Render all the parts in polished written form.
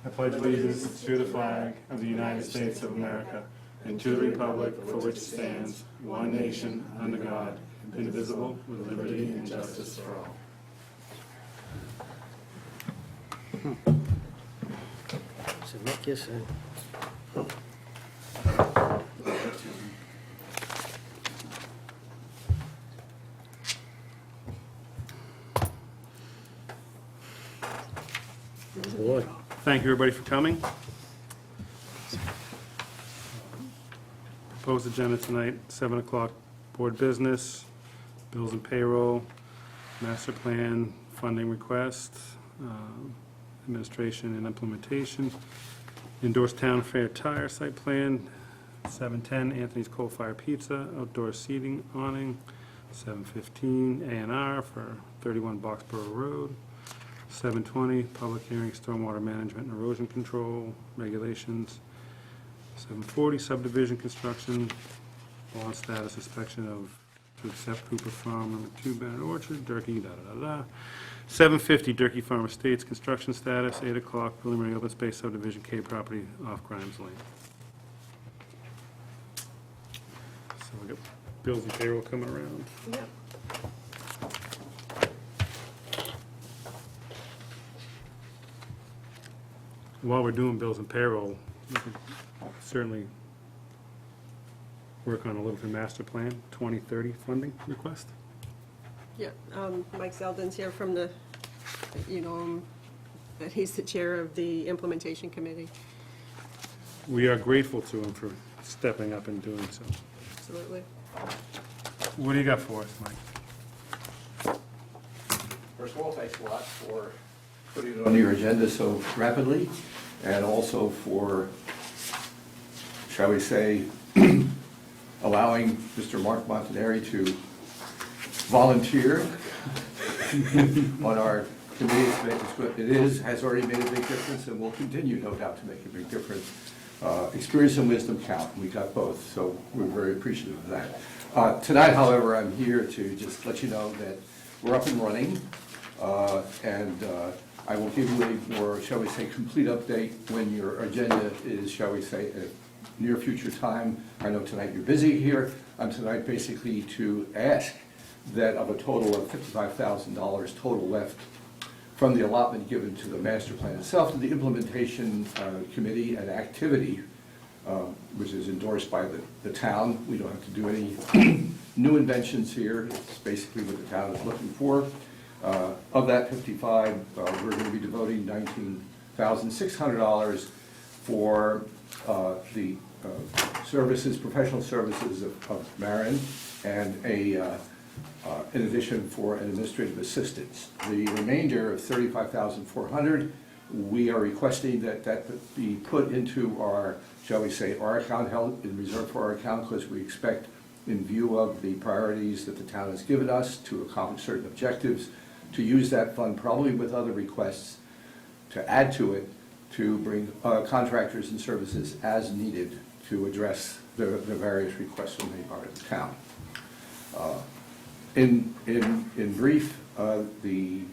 I pledge allegiance to the flag of the United States of America and to the republic for which it stands, one nation, under God, indivisible, with liberty and justice for all. So make your sign. Boy. Thank you, everybody, for coming. Proposed agenda tonight, 7 o'clock, board business, bills and payroll, master plan, funding request, administration and implementation, endorsed town fair tire site plan, 7:10 Anthony's Coal Fire Pizza, outdoor seating awning, 7:15 A&R for 31 Boxborough Road, 7:20 public hearing, stormwater management and erosion control regulations, 7:40 subdivision construction, bond status inspection of, to accept Cooper Farm number 2 Bennett Orchard, Durkee, da-da-da-da. 7:50 Durkee Farm Estates construction status, 8 o'clock preliminary open space subdivision K property off Grimes Lane. So we got bills and payroll coming around. Yep. While we're doing bills and payroll, we could certainly work on a Littleton master plan, 2030 funding request. Yeah, Mike Zeldin's here from the, you know, that he's the chair of the implementation committee. We are grateful to him for stepping up and doing so. Absolutely. What do you got for us, Mike? First of all, thanks a lot for putting it on your agenda so rapidly, and also for, shall we say, allowing Mr. Mark Montanari to volunteer on our committee. It has already made a big difference and will continue, no doubt, to make a big difference. Experience and wisdom count, we got both, so we're very appreciative of that. Tonight, however, I'm here to just let you know that we're up and running, and I will give you a more, shall we say, complete update when your agenda is, shall we say, at near future time. I know tonight you're busy here. I'm tonight basically to ask that of a total of $55,000 total left from the allotment given to the master plan itself, to the implementation committee and activity, which is endorsed by the town. We don't have to do any new inventions here. It's basically what the town is looking for. Of that 55, we're going to be devoting $19,600 for the services, professional services of Marin, and in addition for an administrative assistance. The remainder of $35,400, we are requesting that be put into our, shall we say, our account, held in reserve for our account, because we expect, in view of the priorities that the town has given us to accomplish certain objectives, to use that fund probably with other requests to add to it, to bring contractors and services as needed to address the various requests from the part of the town. In brief, the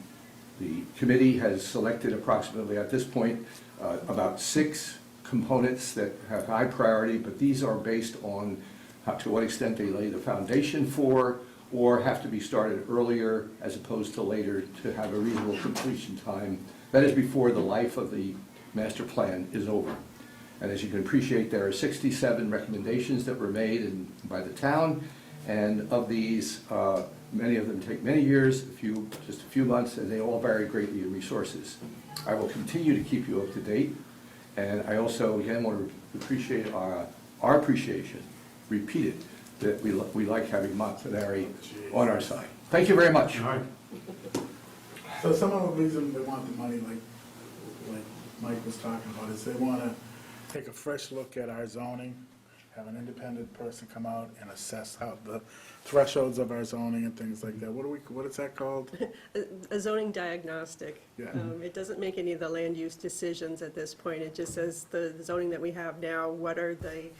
committee has selected approximately, at this point, about 6 components that have high priority, but these are based on to what extent they lay the foundation for, or have to be started earlier as opposed to later to have a reasonable completion time. That is before the life of the master plan is over. And as you can appreciate, there are 67 recommendations that were made by the town, and of these, many of them take many years, just a few months, and they all vary greatly in resources. I will continue to keep you up to date, and I also, again, want to appreciate our appreciation, repeat it, that we like having Montanari on our side. Thank you very much. All right. So some of the reason they want the money, like Mike was talking about, is they want to take a fresh look at our zoning, have an independent person come out and assess how the thresholds of our zoning and things like that. What is that called? A zoning diagnostic. Yeah. It doesn't make any of the land use decisions at this point. It just says the zoning that we have now, what are the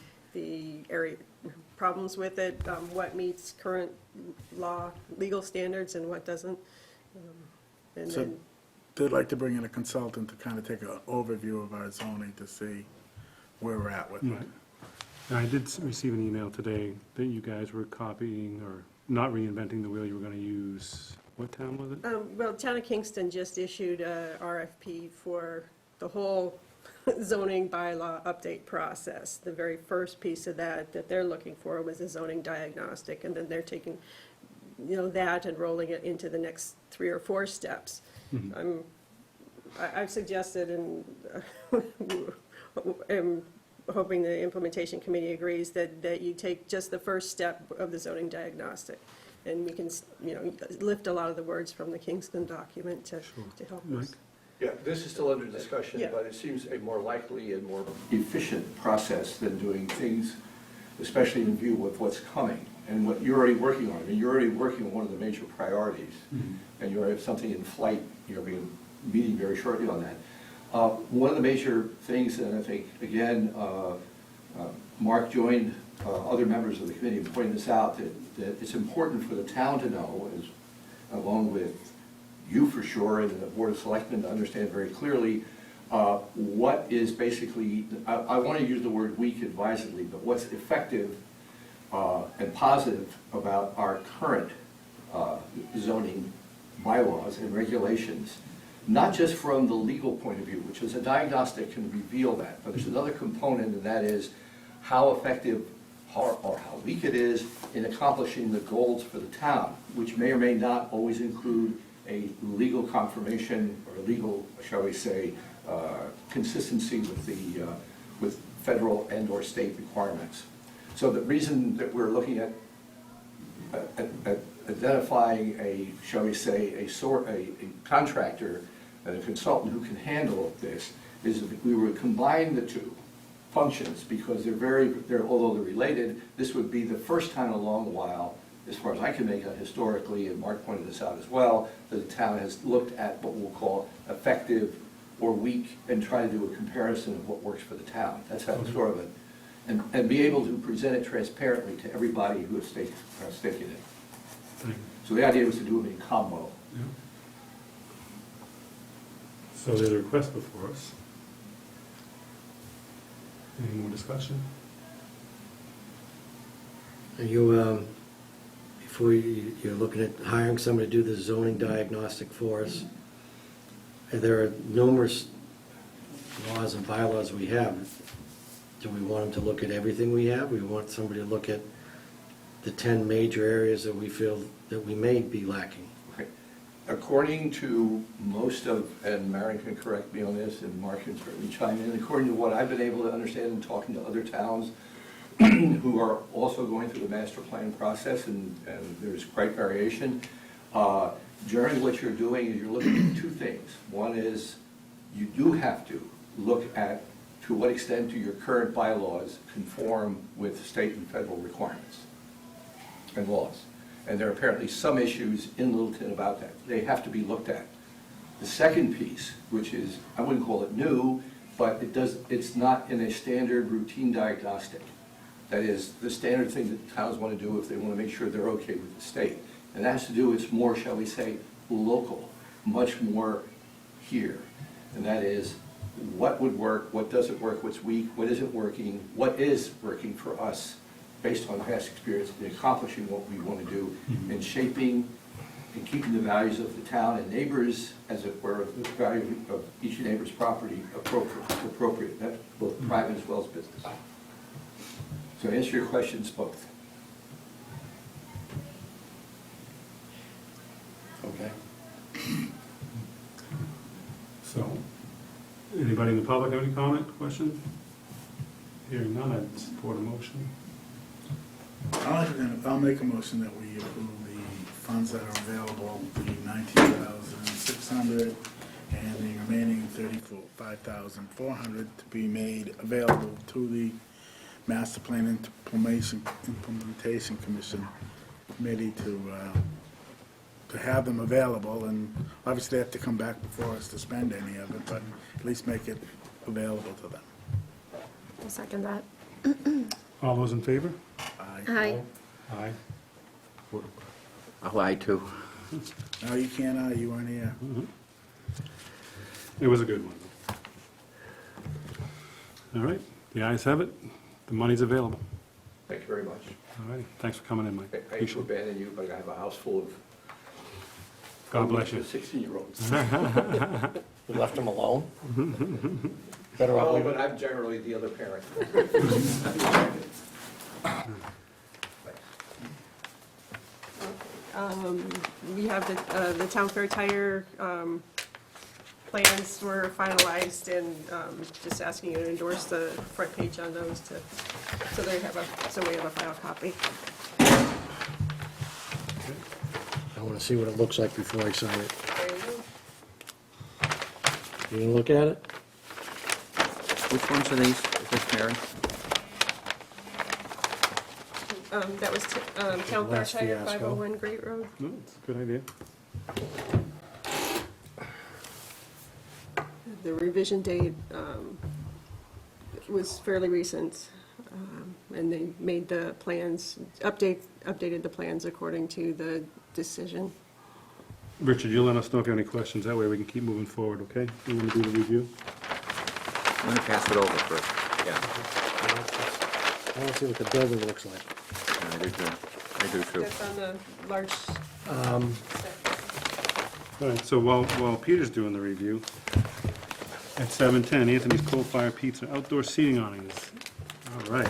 area problems with it, what meets current law, legal standards, and what doesn't. And So then they'd like to bring in a consultant to kind of take an overview of our zoning to see where we're at with it. Right. And I did receive an email today that you guys were copying or not reinventing the wheel, you were gonna use, what town was it? Well, Town of Kingston just issued a RFP for the whole zoning bylaw update process. The very first piece of that they're looking for was a zoning diagnostic, and then they're taking, that and rolling it into the next 3 or 4 steps. I've suggested, and am hoping the implementation committee agrees, that you take just the first step of the zoning diagnostic. And we can, lift a lot of the words from the Kingston document to help Mike? us. Yeah, this is still under discussion, Yeah. but it seems a more likely and more efficient process than doing things, especially in view of what's coming and what you're already working on. I mean, you're already working on one of the major priorities, and you already have something in flight, you're meeting very shortly on that. One of the major things, and I think, again, Mark joined other members of the committee in pointing this out, that it's important for the town to know, along with you for sure, and the Board of Selectmen to understand very clearly, what is basically, I want to use the word weak advisedly, but what's effective and positive about our current zoning bylaws and regulations, not just from the legal point of view, which is a diagnostic can reveal that, but there's another component, and that is how effective or how weak it is in accomplishing the goals for the town, which may or may not always include a legal confirmation or legal, shall we say, consistency with federal and or state requirements. So the reason that we're looking at identifying a, shall we say, a contractor and a consultant who can handle this is that we would combine the two functions, because although they're related, this would be the first time in a long while, as far as I can make out historically, and Mark pointed this out as well, that the town has looked at what we'll call effective or weak and try to do a comparison of what works for the town. That's how sort of it, and be able to present it transparently to everybody who has stake in it. Thank you. So the idea was to do them in combo. Yeah. So there's a request before us. Any more discussion? Are you, before you're looking at hiring somebody to do the zoning diagnostic for us, there are numerous laws and bylaws we have. Do we want them to look at everything we have? We want somebody to look at the 10 major areas that we feel that we may be lacking? Okay. According to most of, and Marion can correct me on this, and Mark can certainly chime in, according to what I've been able to understand in talking to other towns who are also going through the master plan process, and there's quite variation, generally what you're doing is you're looking at 2 things. One is you do have to look at to what extent do your current bylaws conform with state and federal requirements and laws. And there are apparently some issues in Littleton about that. They have to be looked at. The second piece, which is, I wouldn't call it new, but it's not in a standard routine diagnostic. That is the standard thing that towns want to do if they want to make sure they're okay with the state. And that has to do, it's more, shall we say, local, much more here. And that is, what would work, what doesn't work, what's weak, what isn't working, what is working for us based on past experience in accomplishing what we want to do, and shaping and keeping the values of the town and neighbors, as it were, the value of each neighbor's property appropriate. That's both private as well as business. So to answer your questions, both. Okay. So, anybody in the public have any comment, question? Hearing none, I'd support a motion. I'll make a motion that we approve the funds that are available, the $19,600 and the remaining $35,400 to be made available to the Master Plan Implementation Commission Committee to have them available, and obviously they have to come back before us to spend any of it, but at least make it available to them. I'll second that. All those in favor? Aye. Aye. I'll lie too. No, you can't, you weren't here. It was a good one. All right, the ayes have it. The money's available. Thank you very much. All righty, thanks for coming in, Mike. I hate to Appreciate it. abandon you, but I have a house full of. God bless you. 16-year-olds. We left them alone? Better off Well, leaving. but I'm generally the other parent. We have the Town Fair Tire plans were finalized, and just asking you to endorse the front page on those so we have a file copy. I want to see what it looks like before I sign it. There you go. You gonna look at it? Which ones are these? Is this Mary? That was Town Fair Last Tire, fiasco. 501 Great Road. No, it's a good idea. The revision date was fairly recent, and they made the plans, updated the plans according to the decision. Richard, you'll let us know if you have any questions. That way we can keep moving forward, okay? You want to do the review? I'm going to pass it over first. Yeah, I want to see what the building looks like. I do too. I do too. That's on the large. All right, so while Peter's doing the review, at 7:10, Anthony's Coal Fire Pizza outdoor seating awnings. All right,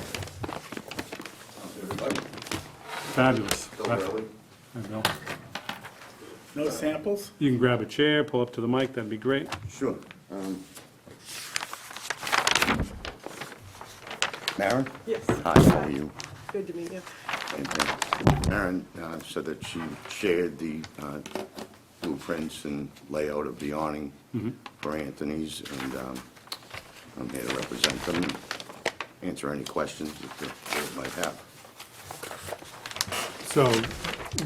Everybody, fabulous. still early. There you go. No samples? You can grab a chair, pull up to the mic, that'd be great. Sure. Maren? Yes. Hi, how are you? Good to meet you. Maren said that she shared the blueprints and layout of the awning for Anthony's, and I'm here to represent them and answer any questions that the board might have. So,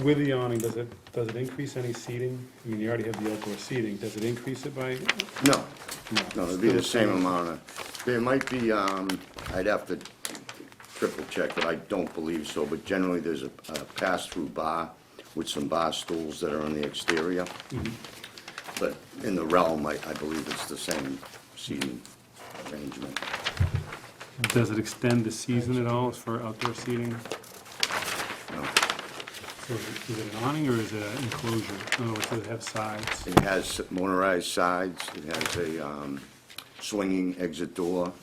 with the awning, does it increase any seating? I mean, you already have the outdoor seating, does it increase it by? No, it'd be the same amount of, there might be, I'd have to triple check, but I don't believe so, but generally there's a pass-through bar with some bar stools that are on the exterior. But in the realm, I believe it's the same seating arrangement. Does it extend the season at all for outdoor seating? No. So is it an awning or is it an enclosure? In other words, does it have sides? It has motorized sides, it has a swinging exit door.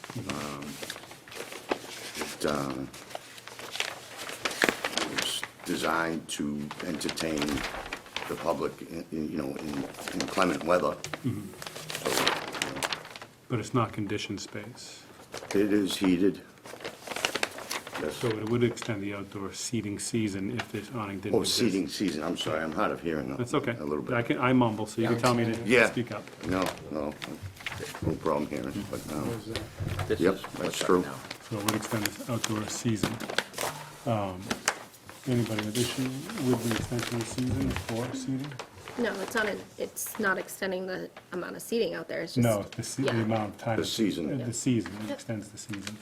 It's designed to entertain the public, in inclement weather. So, But it's not conditioned space. it is heated. Yes. So it would extend the outdoor seating season if this awning didn't Oh, exist. seating season, I'm sorry, I'm hard of hearing That's okay. a little bit. I mumble, so you can tell me to Yeah. speak up. No problem hearing, but, This Yep, is that's what's up true. now. So it would extend this outdoor season. Anybody have issue with the extension of season for seating? No, it's not extending the amount of seating out there, it's just. No, the yeah. amount of time. The season. The season, it Yep. extends the season.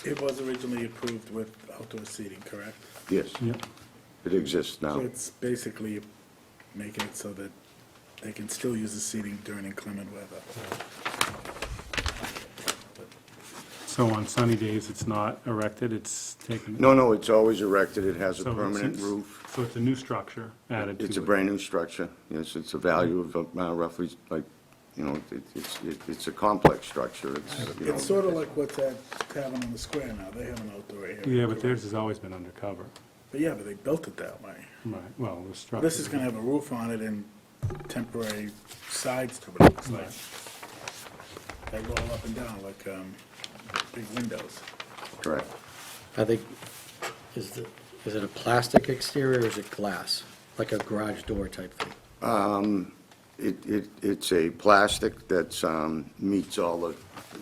It was originally approved with outdoor seating, correct? yes, Yep. it exists So now. it's basically making it so that they can still use the seating during inclement weather. So on sunny days, it's not erected, it's taken. No, it's always erected, it has a So it's- permanent roof. So it's a new structure added to it. It's a brand-new structure, yes, it's a value of roughly, it's a complex structure, It's sort of like what's at Tavern on the Square now, they have an outdoor area. Yeah, but theirs has always been undercover. But yeah, but they built it that way. Right, well, the structure. This is gonna have a roof on it and temporary sides to it, it looks like. They roll up and down like, big windows. correct. I think, is it a plastic exterior or is it glass? Like a garage door type thing? It's a plastic that meets all the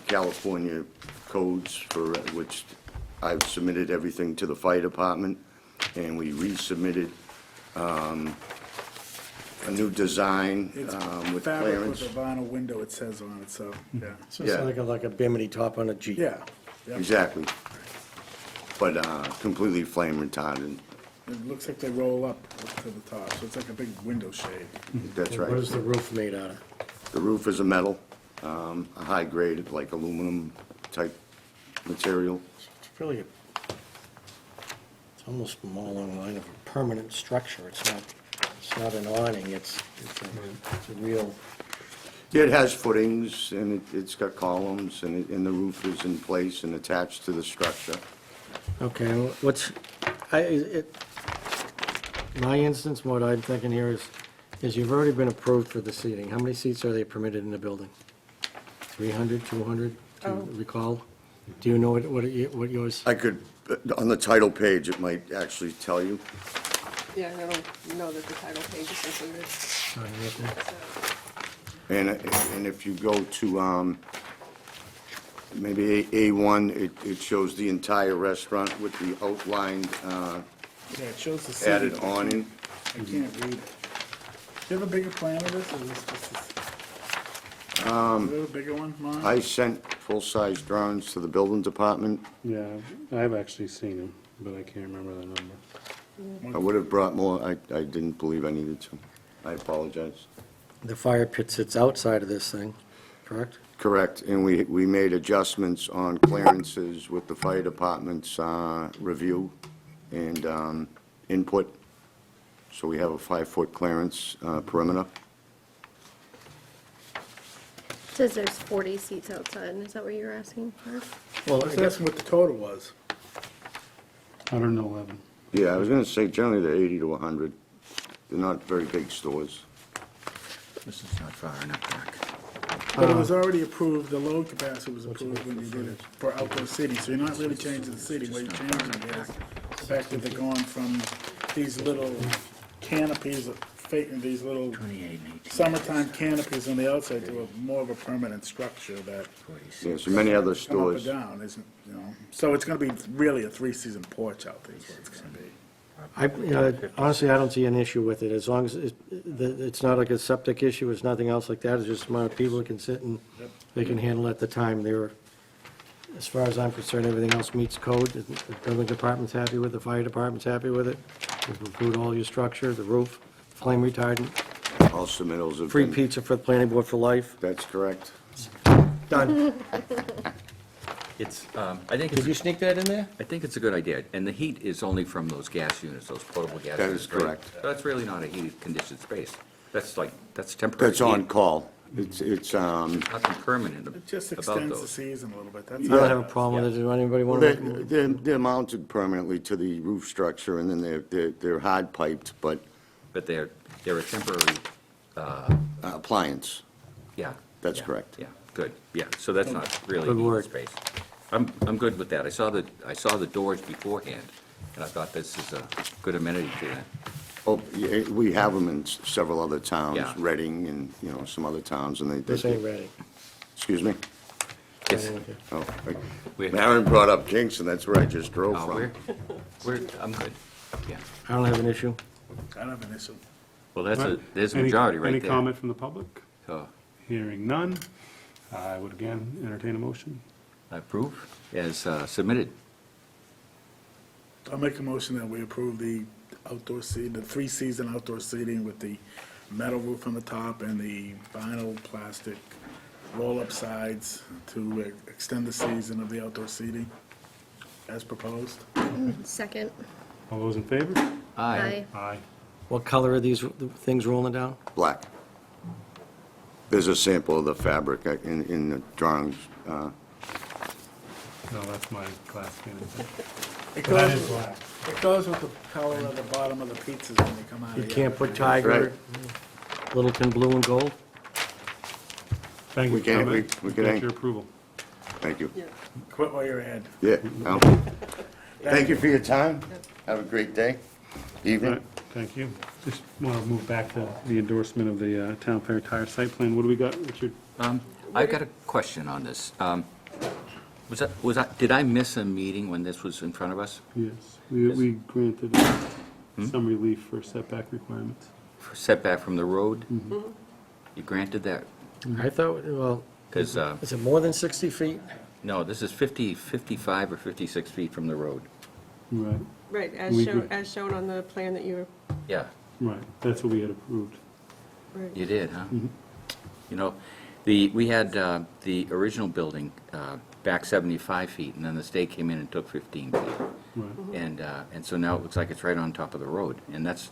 California codes for which I've submitted everything to the fire department, and we resubmitted a new design It's with fabric clearance. with a vinyl window, it says on it, so, yeah. So it's Yeah. like a bimini top on a Jeep? Yeah. yeah. Exactly. But completely flame retardant. It looks like they roll up to the top, so it's like a big window shade. That's What is right. the roof made out of? The roof is a metal, a high grade, like aluminum type material. It's really, it's almost more along the line of a permanent structure. It's not an awning, it's a real, Yeah, it has footings, and it's got columns, and the roof is in place and attached to the structure. okay, my instance, what I'm thinking here is you've already been approved for the seating. How many seats are they permitted in the building? 300, 200, do you recall? Do you know what yours? I could, on the title page, it might actually tell you. Yeah, I don't know that the title page is included. And if you go to, maybe A1, it shows the entire restaurant with the outlined, Yeah, it shows the seating. added awning. I can't read it. Do you have a bigger plan of this, or is this just a... Do you have a bigger one, Mark? I sent full-size drawings to the building department. Yeah, I've actually seen them, but I can't remember the number. I would have brought more, I didn't believe I needed to. I apologize. The fire pit sits outside of this thing, correct? Correct, and we made adjustments on clearances with the fire department's review and input. So we have a 5-foot clearance perimeter. It says there's 40 seats outside, is that what you're asking, Mark? Well, I was asking what the total was. 111. Yeah, I was gonna say generally they're 80 to 100. They're not very big stores. This is not far enough back. But it was already approved, the load capacity was approved when you did it for outdoor seating, so you're not really changing the seating. What you're changing is the fact that they're going from these little canopies, these little summertime canopies on the outside to a more of a permanent structure that Yeah, so many other come up stores. and down, isn't, you know? So it's gonna be really a three-season porch out there is what it's gonna be. Honestly, I don't see an issue with it, as long as it's not like a septic issue, it's nothing else like that, it's just the amount of people that can sit and they can handle at the time. As far as I'm concerned, everything else meets code, the building department's happy with it, the fire department's happy with it. We've approved all your structure, the roof, flame retardant, All submittals have free been. pizza for the planning board for life. That's correct. Done. It's, I think Did you it's, sneak that in there? I think it's a good idea, and the heat is only from those gas units, those portable gas That units. is right? correct. So that's really not a heated conditioned space. That's temporary. That's on heat. call. It's, Nothing permanent It just about extends the those. season a little bit, that's I don't all. have a problem with it, does anybody want to make a they're mounted permanently to the roof structure, and then they're hard piped, but But they're a temporary, appliance. yeah. That's yeah, correct. Yeah, good, yeah, so that's not really Good heated work. space. I'm good with that. I saw the doors beforehand, and I thought this is a good amenity to that. Oh, yeah, we have them in several other towns, Yeah. Reading and, some other towns, and they. This ain't ready. Excuse me? Yes. Oh, We're- Aaron brought up Kingston, that's where I just drove Oh, from. I'm good, yeah. I don't have an issue. I don't have an issue. Well, Right. there's a Any- majority right there. Any comment from the public? So, Hearing none, I would again entertain a motion. I approve as submitted. I'll make a motion that we approve the the three-season outdoor seating with the metal roof on the top and the vinyl plastic roll-up sides to extend the season of the outdoor seating as proposed. Second. All those in favor? Aye. Aye. What color are these things rolling down? Black. There's a sample of the fabric in the drawings. No, that's my glass scanning. It That goes is black. It goes with the color of the bottom of the pizzas when they come out of You the can't oven. put Tiger, Littleton blue and gold? Thank you We for can- coming. we can- Get your approval. Thank you. Quit while you're ahead. Yeah. no. Thank you for your time. Have a great day, All evening. right, thank you. Just want to move back to the endorsement of the Town Fair Tire site plan. What do we got, Richard? I've got a question on this. Did I miss a meeting when this was in front of us? Yes, we granted some relief for setback requirements. For setback from the road? You granted that? I thought, well, Because, is it more than 60 feet? no, this is 55 or 56 feet from the road. Right. Right, We- as shown on the plan that you were, Yeah, Right, that's what we had approved. right. you did, huh? Mhm. You know, we had the original building back 75 feet, and then the state came in and took 15 feet. Right. And so now it looks like it's right on top of the road. And that's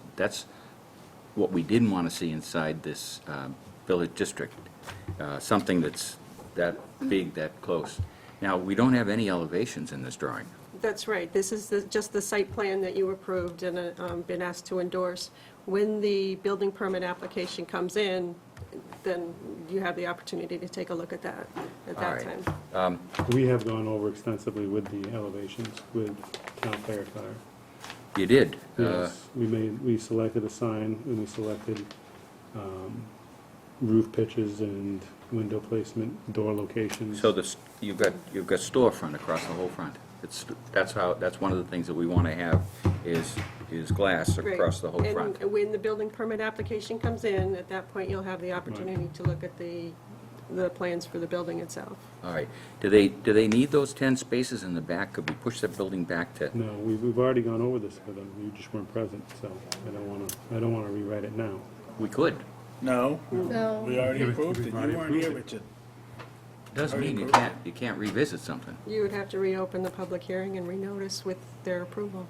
what we didn't want to see inside this village district, something that's that big, that close. Now, we don't have any elevations in this drawing. That's right. This is just the site plan that you approved and been asked to endorse. When the building permit application comes in, then you have the opportunity to take a look at that at All that right. time. We have gone over extensively with the elevations with Town Fair Tire. You did. Yes, we selected a sign, and we selected roof pitches and window placement, door locations. So you've got storefront across the whole front. That's one of the things that we want to have is glass Right. across the whole front. And when the building permit application comes in, at that point, you'll have the opportunity to look at the plans for the building itself. All right. Do they need those 10 spaces in the back? Could we push the building back to? No, we've already gone over this with them, you just weren't present, so I don't wanna rewrite it now. We could. No, No. we already approved it. We've You already weren't here, approved it. Richard. Doesn't mean you can't revisit something. You would have to reopen the public hearing and renotice with their approval.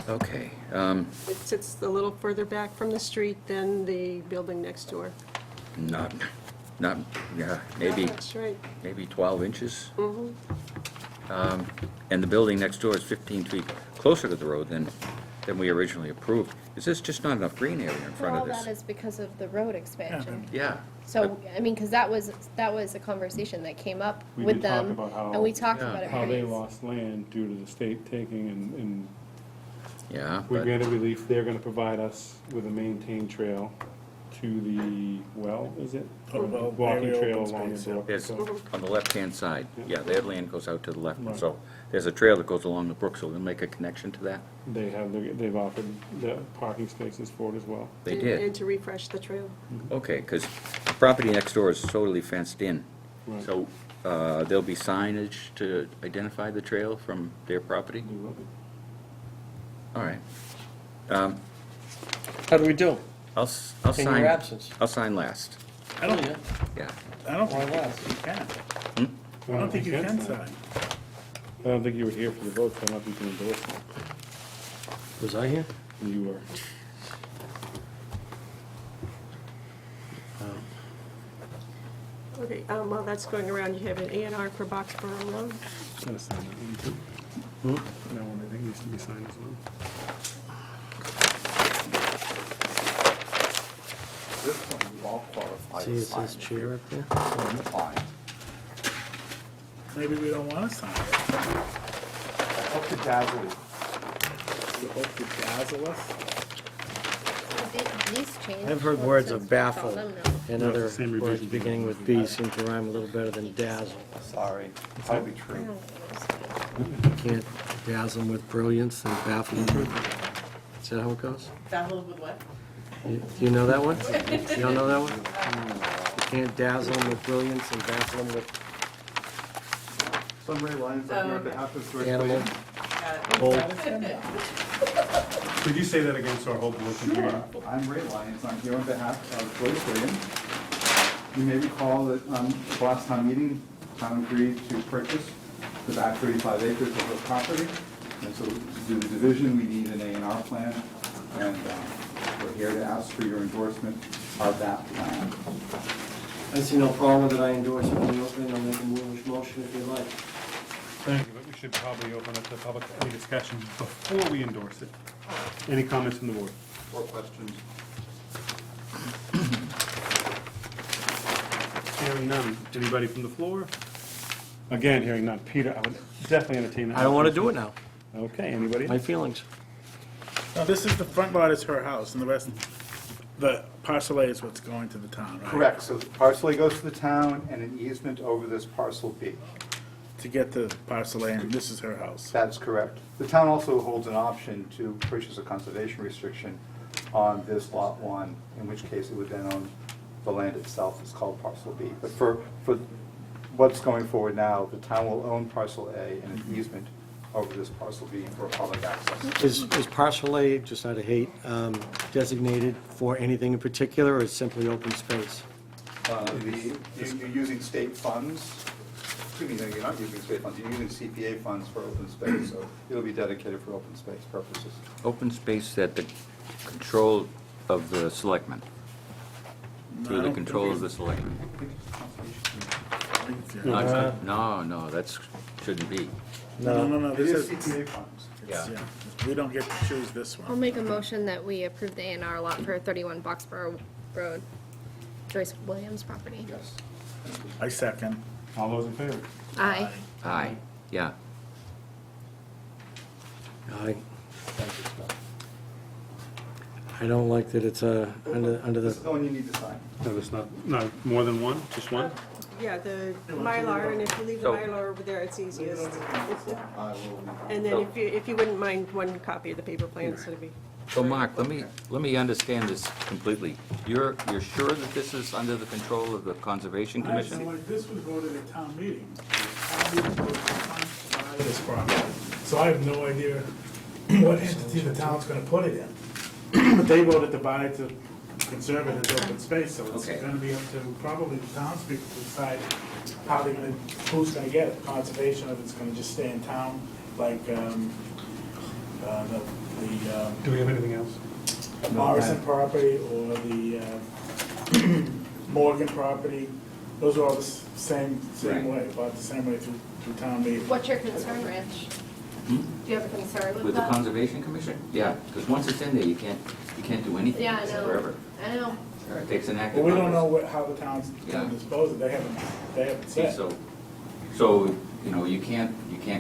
Okay. It sits a little further back from the street than the building next door. Not, yeah, maybe, That's right. maybe 12 inches. Mhm. And the building next door is 15 feet closer to the road than we originally approved. Is this just not enough green area in front Well, of that this? is because of the road expansion. Yeah. So, I mean, because that was a conversation that came up We with did talk them, about how- and we talked Yeah. about it How they pretty. lost land due to the state taking, and Yeah, we but, granted relief, they're gonna provide us with a maintained trail to the, is it? Well, Walking very trail open along the space, yeah. brook. there's, so- on the left-hand side, yeah, their land goes out to the left. Right. So there's a trail that goes along the brook, so we'll make a connection to that. They've offered the parking spaces for it as well. They And- did. And to refresh the trail. Okay, because the property next door is totally fenced in. Right. So there'll be signage to identify the trail from their property? They will be. All right. How do we do? I'll In sign. your absence? I'll sign last. I don't, Yeah. I don't Why think last? you can. Hmm? I don't think you can sign. I don't think you were here for the vote, so I don't think you can endorse it. Was I here? You were. Okay, while that's going around, you have an A&R for Boxborough Road. Gotta sign that one too. That one I think needs to be signed as well. This one, you all qualify See, it as says signed. chair up there. Fine. Maybe we don't want to sign it. I hope to dazzle you. You hope to dazzle us. These changed. I've heard well, words since of we baffle saw them now. and No, it's other the same words revision. beginning with B seem to rhyme a little better than dazzle. Sorry. Probably true. Can't dazzle them with brilliance and baffle them with... Is that how it goes? Baffled with what? Do you know that one? You don't know that one? You can't dazzle them with brilliance and baffle them with Some Ray Lyons on your behalf of Joyce animal. Williams. Bold. Could you say that again so our whole board can hear you? I'm Ray Lyons, I'm here on behalf of Joyce Williams. You may recall that the last town meeting, town agreed to purchase the back 35 acres of the property. And so to do the division, we need an A&R plan, and we're here to ask for your endorsement of that plan. I see no problem with it. I endorse it when you open it. I'll make a motion if you like. Thank you, but we should probably open up the public, any discussion before we endorse it. Any comments from the board? Or questions? Hearing none. Anybody from the floor? Again, hearing none. Peter, I would definitely entertain that. I don't want to do it now. Okay, anybody? My feelings. No, this is, the front lot is her house, and the rest, the parcel A is what's going to the town, right? Correct, so parcel A goes to the town and an easement over this parcel B. To get to parcel A, and this is her house. That's correct. The town also holds an option to purchase a conservation restriction on this lot 1, in which case it would then own the land itself. It's called parcel B. But for what's going forward now, the town will own parcel A and an easement over this parcel being for public access. Is parcel A, just out of hate, designated for anything in particular, or is simply open space? You're using state funds, excuse me, no, you're not using state funds, you're using CPA funds for open space, so it'll be dedicated for open space purposes. Open space at the control of the selectmen. Through the control of the selectmen. No, that's, shouldn't be. No, It this is is, CPA funds. yeah, we don't get to choose this I'll one. make a motion that we approve the A&R lot for 31 Boxborough Road, Joyce Williams property. Yes. I second. All those in favor? Aye. Aye, yeah. I don't like that it's under This is the, the one you need to sign. No, there's not, no, more than one, just one? Yeah, the Mylar, and if you leave the So- Mylar over there, it's easiest. I will. And then if you wouldn't mind one copy of the paper plans, that'd be. So Mark, let me understand this completely. You're sure that this is under the control of the Conservation Commission? Like, this was voted at town meeting. Town meeting voted to buy this property. So I have no idea what entity the town's gonna put it in. But they voted to buy it to conserve it as open space, so it's Okay. gonna be up to probably the townspeople to decide how they're gonna, who's gonna get it, conservation, if it's gonna just stay in town, like, Do we have anything else? the Morrison property or the Morgan property. Those are all the same way, about the same way through town meeting. What's your concern, Rich? Do you have a concern with With the that? Conservation Commission? Yeah, because once it's in there, you can't do anything Yeah, I know. forever. I know. It takes an act But of we don't know Congress. how the town's gonna Yeah. dispose of it, they haven't See, said. so, you know, you can't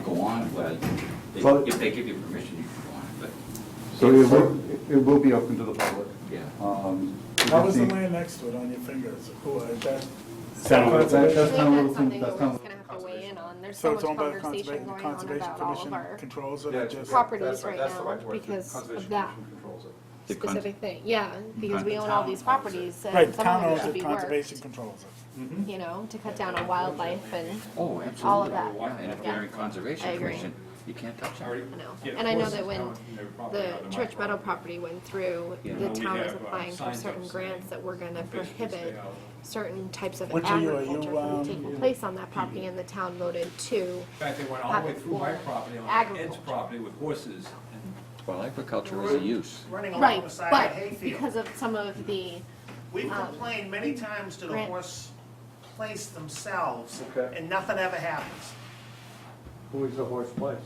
go on, well, Well- if they give you permission, you can go on, but, So it will be open to the public. yeah. You How can was the see- land next to it on your fingers? Who, is that? Town of That's That's town of something Littleton, that we're that's just town. gonna have to weigh in on. There's So so it's much owned by the conversation going on Conservation about all of Commission our controls it, Yeah, or just? properties right that's the now right word. because of Conservation that Commission controls it. The cons- specific thing. Yeah, because we own all these properties Right, and the some town of them owns should it, be conservation worked, controls it. you know, to cut down on wildlife and Oh, absolutely. all of that. Yeah, and if Yeah. you're in Conservation I agree. Commission, you can't touch it. I know. And I know that when the Church Meadow property went through, Yeah. the town is applying for certain grants that were gonna prohibit certain types of Which are you? Are you, agriculture from taking place on that property, and the town voted to. In fact, they went all the way through my property, on Ed's Agriculture. property with horses. Well, agriculture is a use. running Right, along the side but of a hayfield. because of some of the, We've complained many times to the grant- horse place themselves, Okay. and nothing ever happens. Who is the horse place?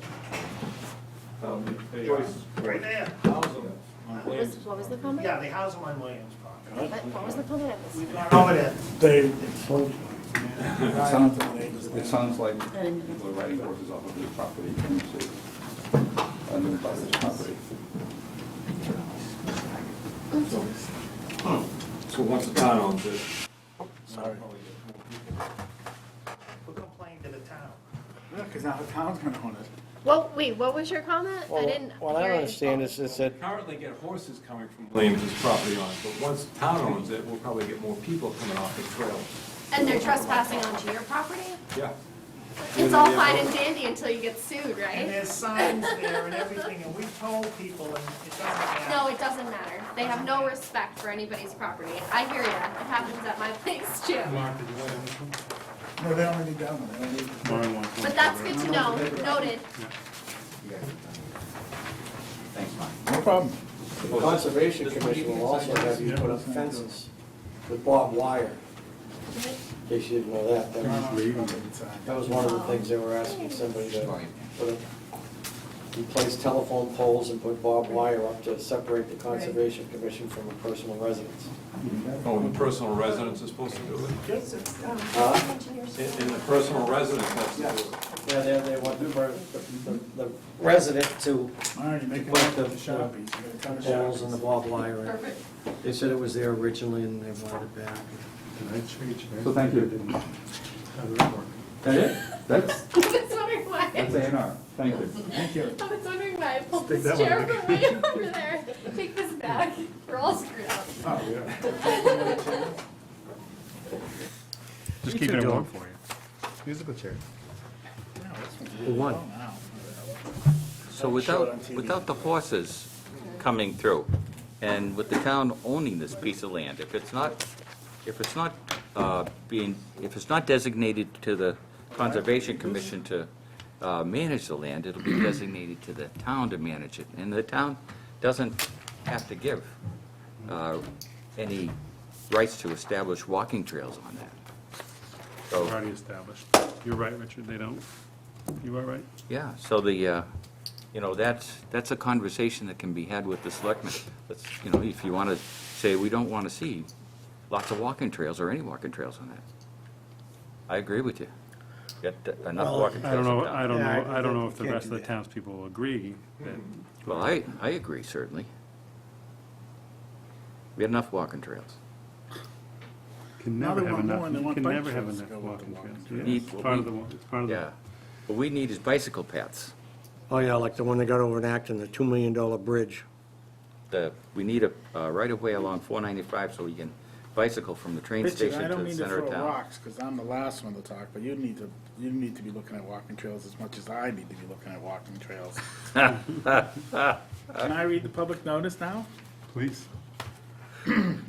Joyce. Right there. what was the comment? Yeah, they house them on Williams property. What was the comment? We've gone over there. They, It sounds like people are riding horses off of this property, can you see? Under the this property. So once the town owns it. sorry. Who complained to the town? Yeah, because now the town's gonna own it. Well, wait, what was your comment? I didn't What I hear don't it. understand is that Currently get horses coming from Williams' property on it, but once the town owns it, we'll probably get more people coming off the trail. And they're trespassing onto your property? Yeah. It's all fine and dandy until you get sued, And right? there's signs there and everything, and we've told people, and it doesn't matter. No, it doesn't matter. They have no respect for anybody's property. I hear ya. It happens at my place too. Mark, did you want anything? No, they only need that one, they don't need. Lauren wants one. But that's good to know. Noted. Thanks, Mark. No problem. the Conservation Commission will also have you put up fences with barbed wire. In case you didn't know that. That was one of the things they were asking somebody to put up. Replace telephone poles and put barbed wire up to separate the Conservation Commission from a personal residence. Oh, the personal residence is supposed to do it? Huh? In the personal residence, that's to do it. Yeah, they want the resident to All right, you're making put up the the Sharpies, you got a ton of poles and the Sharpies. barbed wire in. Perfect. They said it was there originally and they wanted it back. So thank you. How did that work? That it? That's, I was wondering why. that's A&R, thank you. Thank you. I was wondering why I pulled Stick this that chair one from way over there. Take this back. We're all screwed up. Oh, yeah. Just keeping it warm for you. Musical chair. Who won? So I showed on without, TV. without the horses coming through, and with the town owning this piece of land, if it's not designated to the Conservation Commission to manage the land, it'll be designated to the town to manage it. And the town doesn't have to give any rights to establish walking trails on that. So, Already established. You're right, Richard, they don't. You are right. yeah, so that's a conversation that can be had with the selectmen. Let's, if you want to say, we don't want to see lots of walking trails or any walking trails on that. I agree with you. Get enough Well, walking I don't trails in know, town. I don't Yeah, know, I don't know if the can't rest of do the that. townspeople will agree that. Well, I agree, certainly. We had enough walking trails. Can Now never they have want enough, more and they you want can bike never have trails to enough go with walking the walking trails. Yeah, trails. it's part of the, it's part of the. Yeah. What we need is bicycle paths. Oh, yeah, like the one they got over in Acton, the $2 million bridge. We need a right-of-way along 495 so we can bicycle from the train Richard, station I to don't the mean to center of throw town. rocks, because I'm the last one to talk, but you need to be looking at walking trails as much as I need to be looking at walking trails. Can I read the public notice now? Please.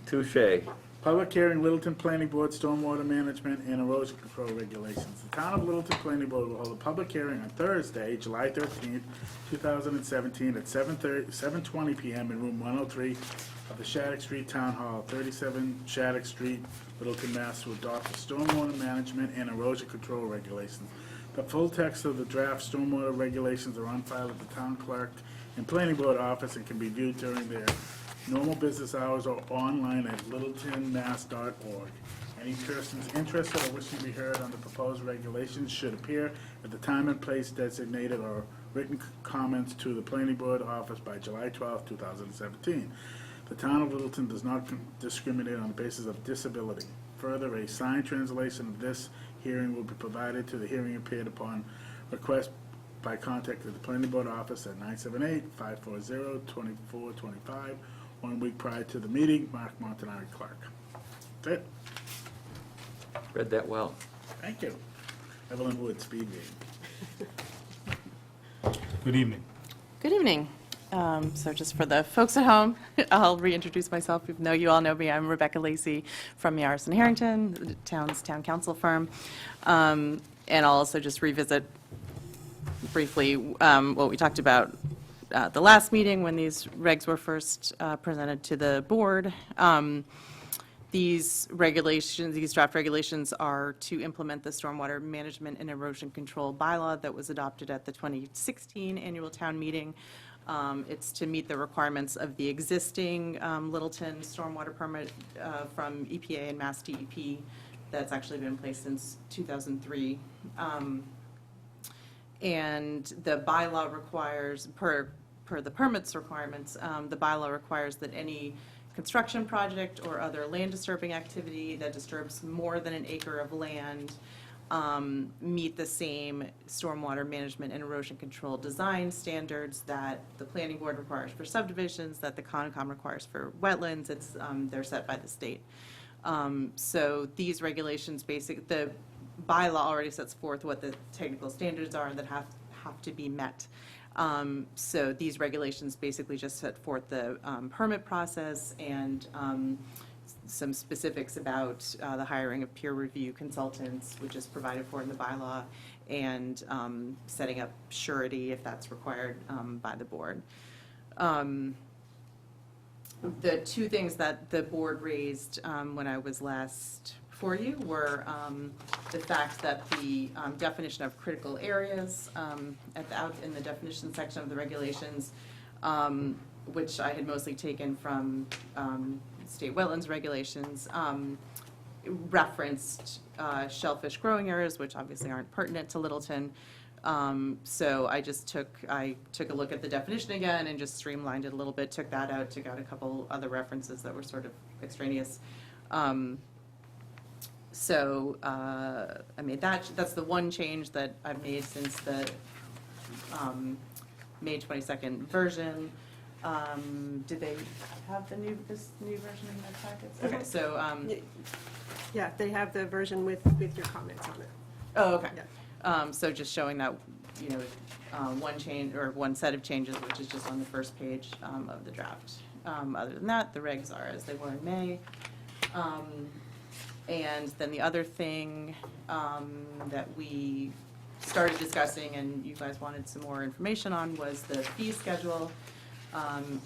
Touche. Public hearing, Littleton Planning Board, Stormwater Management and Erosion Control Regulations. The Town of Littleton Planning Board will hold a public hearing on Thursday, July 13th, 2017, at 7:20 PM in room 103 of the Shattuck Street Town Hall, 37 Shattuck Street, Littleton, Mass. To adopt the Stormwater Management and Erosion Control Regulations. The full text of the draft stormwater regulations are on file at the Town Clerk and Planning Board office and can be viewed during their normal business hours or online at littletonmass.org. Any persons interested or wishing to be heard on the proposed regulations should appear at the time and place designated or written comments to the planning board office by July 12, 2017. The town of Littleton does not discriminate on the basis of disability. Further, a signed translation of this hearing will be provided to the hearing appeared upon request by contact at the planning board office at 978-540-2425, 1 week prior to the meeting. Mark Montanari, clerk. That's it. Read that well. Thank you. Evelyn Wood, speed reading. Good evening. Good evening. So just for the folks at home, I'll reintroduce myself, even though you all know me. I'm Rebecca Lacey from Yaris and Harrington, the town's town council firm. And I'll also just revisit briefly what we talked about the last meeting when these regs were first presented to the board. These regulations, these draft regulations are to implement the stormwater management and erosion control bylaw that was adopted at the 2016 annual town meeting. It's to meet the requirements of the existing Littleton stormwater permit from EPA and Mass DEP that's actually been in place since 2003. And the bylaw requires, per the permits requirements, the bylaw requires that any construction project or other land disturbing activity that disturbs more than an acre of land meet the same stormwater management and erosion control design standards that the planning board requires for subdivisions, that the Concom requires for wetlands. It's, they're set by the state. So these regulations, the bylaw already sets forth what the technical standards are that have to be met. So these regulations basically just set forth the permit process and some specifics about the hiring of peer review consultants, which is provided for in the bylaw, and setting up surety if that's required by the board. The two things that the board raised when I was last before you were the fact that the definition of critical areas in the definition section of the regulations, which I had mostly taken from state wetlands regulations, referenced shellfish growing areas, which obviously aren't pertinent to Littleton. So I took a look at the definition again and just streamlined it a little bit, took that out, took out a couple other references that were sort of extraneous. So I made that's the one change that I've made since the May 22nd version. Did they have this new version in their packets? Okay, so Yeah, they have the version with your comments on it. oh, okay. Yeah. So just showing that you know, one change, or one set of changes, which is just on the first page of the draft. Other than that, the regs are as they were in May. And then the other thing that we started discussing, and you guys wanted some more information on, was the fee schedule.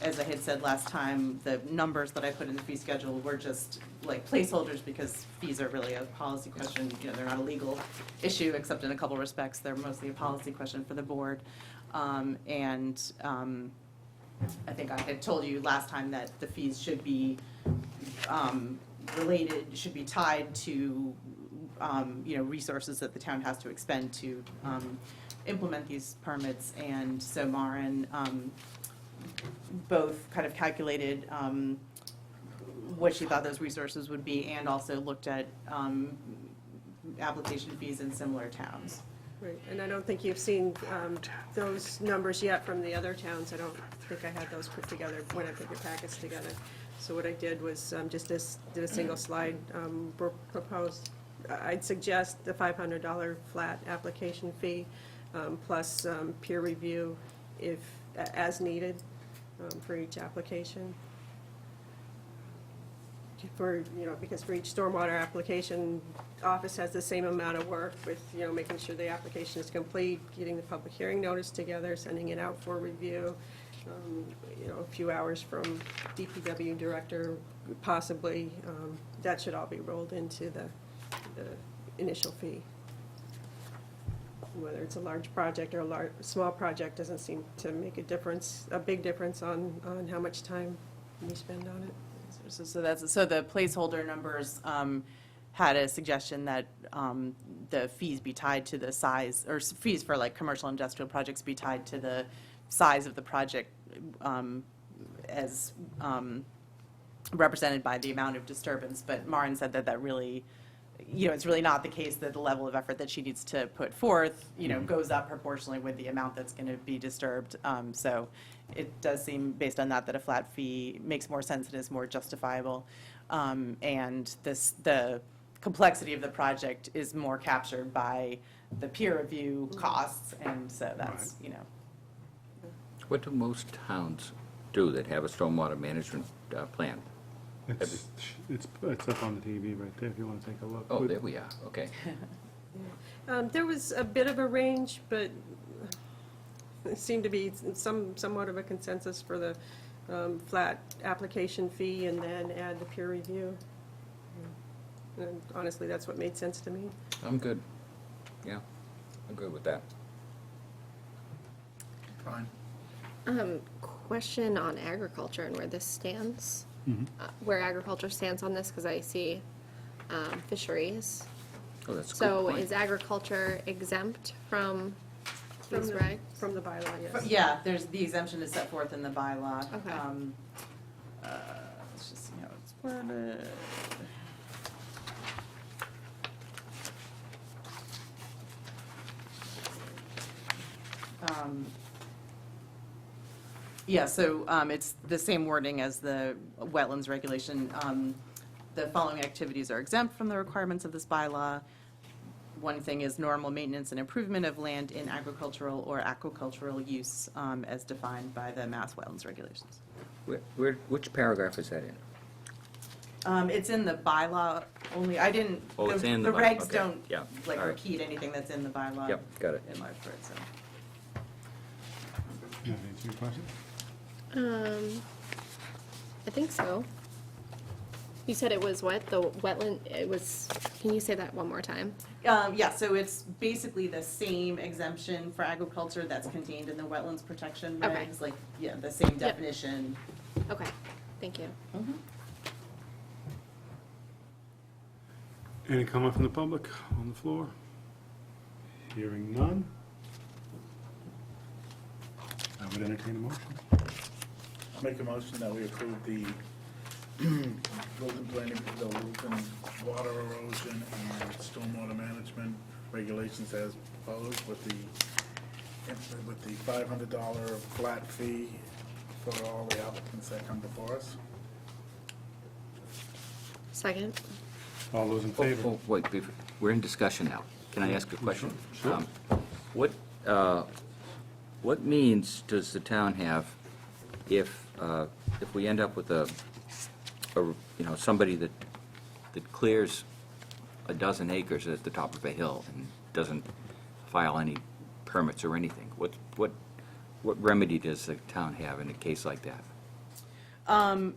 As I had said last time, the numbers that I put in the fee schedule were just like placeholders, because fees are really a policy question. You know, they're not a legal issue, except in a couple respects. They're mostly a policy question for the board. I think I had told you last time that the fees should be related, should be tied to, you know, resources that the town has to expend to implement these permits. And so Maren both kind of calculated what she thought those resources would be, and also looked at application fees in similar towns. Right, and I don't think you've seen those numbers yet from the other towns. I don't think I had those put together when I put your packets together. So what I did was just did a single slide proposed. I'd suggest the $500 flat application fee plus peer review if, as needed, for each application. For, you know, because for each stormwater application, office has the same amount of work with, you know, making sure the application is complete, getting the public hearing notice together, sending it out for review, you know, a few hours from DPW director, possibly. That should all be rolled into the initial fee. Whether it's a large project or a small project doesn't seem to make a difference, a big difference on how much time we spend on it. So the placeholder numbers had a suggestion that the fees be tied to the size, or fees for like commercial industrial projects be tied to the size of the project as represented by the amount of disturbance. But Maren said that really, you know, it's really not the case, that the level of effort that she needs to put forth, you know, goes up proportionally with the amount that's going to be disturbed. So it does seem, based on that a flat fee makes more sense and is more justifiable. And the complexity of the project is more captured by the peer review costs, and so that's, you know. What do most towns do that have a stormwater management plan? It's up on the TV right there if you want to take a look. Oh, there we are, okay. There was a bit of a range, but it seemed to be somewhat of a consensus for the flat application fee and then add the peer review. And honestly, that's what made sense to me. I'm good. Yeah, I'm good with that. Fine. Question on agriculture and where this stands, where agriculture stands on this, because I see fisheries. Oh, that's a good So point. is agriculture exempt from these regs? From the bylaw, yes. Yeah, there's, the exemption is set forth in the bylaw. Okay. Let's just see how it's worded. Yeah, so it's the same wording as the wetlands regulation. The following activities are exempt from the requirements of this bylaw. One thing is normal maintenance and improvement of land in agricultural or aquacultural use as defined by the Mass Wetlands regulations. Which paragraph is that in? It's in the bylaw only, I didn't, Oh, it's in the the bylaw, regs okay. don't Yeah, like all right. repeat anything that's in the bylaw. Yep, got it. In large part, so. Does that answer your question? I think so. You said it was what? The wetland, it was, can you say that one more time? Yeah, so it's basically the same exemption for agriculture that's contained in the wetlands protection Okay. regs, like, yeah, the same definition. Okay, thank you. Any comment from the public on the floor? Hearing none. I would entertain a motion. Make a motion that we approve the Wilton planning, the Wilton water erosion and stormwater management regulations as proposed with the $500 flat fee for all the applicants that come before us. Second? All those in favor? Oh, wait, we're in discussion now. Can I ask a question? Sure. What means does the town have if we end up with somebody that clears a dozen acres at the top of a hill and doesn't file any permits or anything? What remedy does the town have in a case like that?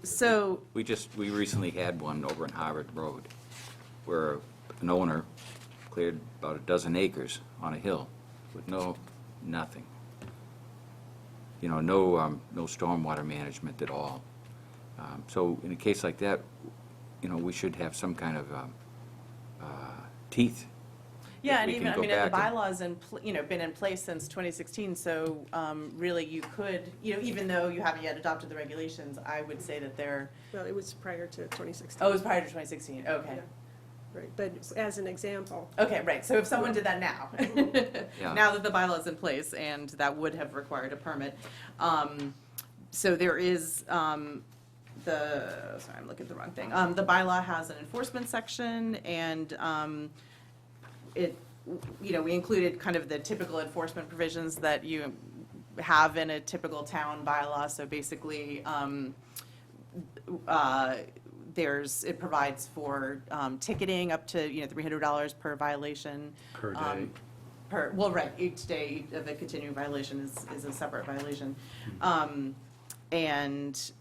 So, We recently had one over in Harvard Road where an owner cleared about a dozen acres on a hill with nothing. No stormwater management at all. So in a case like that, we should have some kind of teeth. yeah, that and we even, can I go mean, and the back and- bylaws been in place since 2016, so really you could, even though you haven't yet adopted the regulations, I would say that they're, Well, it was prior to 2016. oh, it was prior to 2016, okay. Yeah. Right, but as an example, Okay, right, so if someone did that now, Yeah. now that the bylaw's in place, and that would have required a permit. So there is, sorry, I'm looking at the wrong thing. The bylaw has an enforcement section, and we included kind of the typical enforcement provisions that you have in a typical town bylaw. So basically, it provides for ticketing up to, $300 per violation. Per day. Right, each day of a continuing violation is a separate violation. And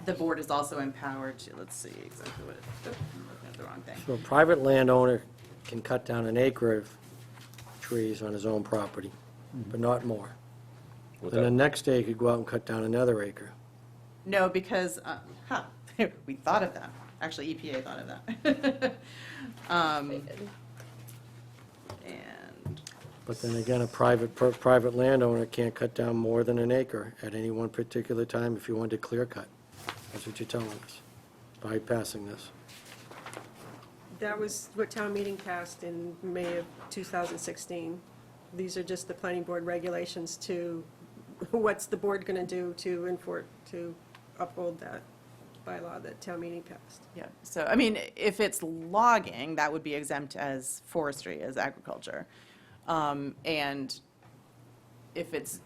the board is also empowered to, let's see exactly what, I'm looking at the wrong thing. So a private landowner can cut down an acre of trees on his own property, but not more. Then the next day, he could go out and cut down another acre. No, because, we thought of that. Actually, EPA thought of that. And, But then again, a private landowner can't cut down more than an acre at any one particular time if you wanted to clear cut. That's what you're telling us, bypassing this. that was what town meeting passed in May of 2016. These are just the planning board regulations to, what's the board going to do to uphold that bylaw that town meeting passed. yeah, so, I mean, if it's logging, that would be exempt as forestry, as agriculture. And if it's,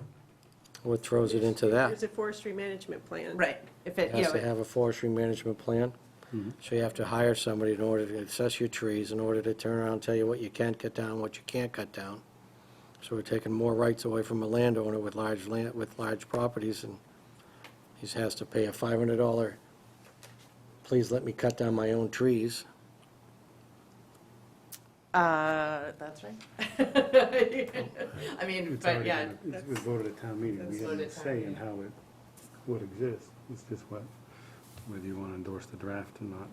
What throws it into that? There's a forestry management plan. right, if it, It has to have a forestry management plan. So you have to hire somebody in order to assess your trees, in order to turn around and tell you what you can cut down, what you can't cut down. So we're taking more rights away from a landowner with large properties, and he has to pay a $500, please let me cut down my own trees. that's right. I mean, It's but already yeah, been- It was voted at town meeting. We It's have voted no at town say in meeting. how it would exist. It's just whether you want to endorse the draft or not.